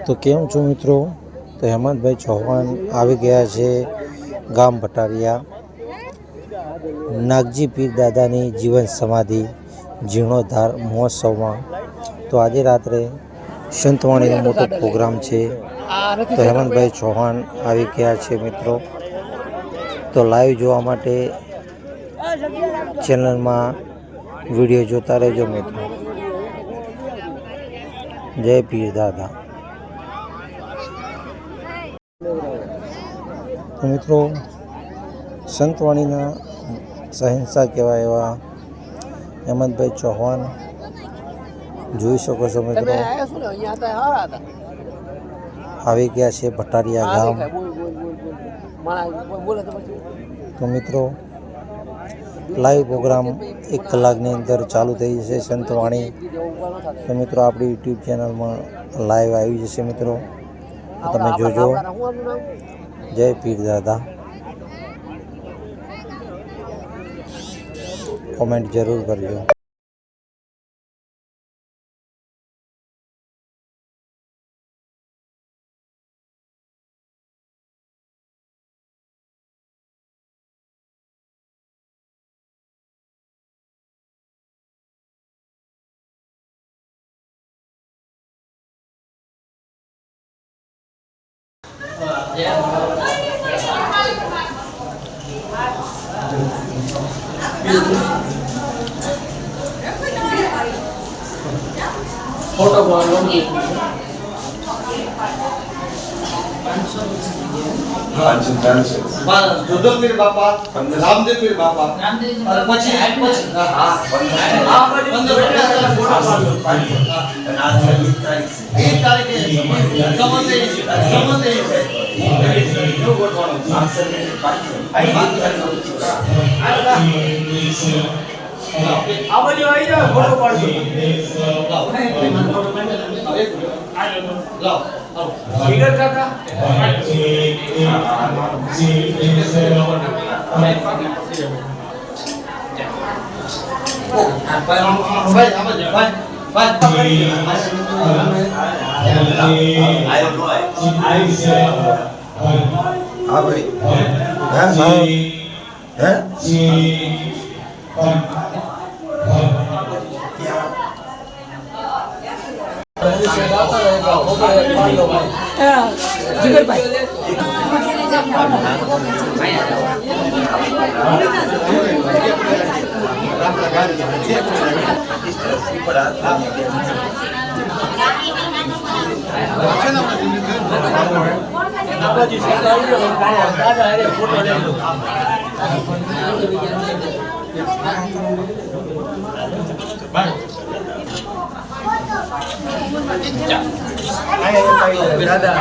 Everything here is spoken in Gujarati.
તો કેમ છો મિત્રો? તો હેમંતભાઈ ચૌહાણ આવી ગયા છે ગામ ભટારિયા નાગજી પીર દાદાની જીવન સમાધિ જીર્ણોદ્ધાર મહોત્સવમાં. તો આજે રાત્રે સંતવાણીનો મોટો પ્રોગ્રામ છે. તો હેમંતભાઈ ચૌહાણ આવી ગયા છે મિત્રો. તો લાઈવ જોવા માટે ચેનલમાં વિડીયો જોતા રહેજો મિત્રો. જય પીર દાદા. તો મિત્રો સંતવાણીના શહેનશાહ કહેવાય એવા હેમંતભાઈ ચૌહાણ જોઈ શકો છો મિત્રો. આવી ગયા છે ભટારિયા ગામ. તો મિત્રો લાઈવ પ્રોગ્રામ 1 કલાકની અંદર ચાલુ થઈ જશે સંતવાણી. તો મિત્રો આપણી યુટ્યુબ ચેનલમાં લાઈવ આવી જશે મિત્રો. તો તમે જોજો. જય પીર દાદા. કોમેન્ટ જરૂર કરજો. फोटो बोलो दुदल पीर बापा रामदेव पीर बापा और પછી હા 15 આ બાજુ આવી જાવ ફોટો પાડજો. લાવ ફિગર કાકા દાદા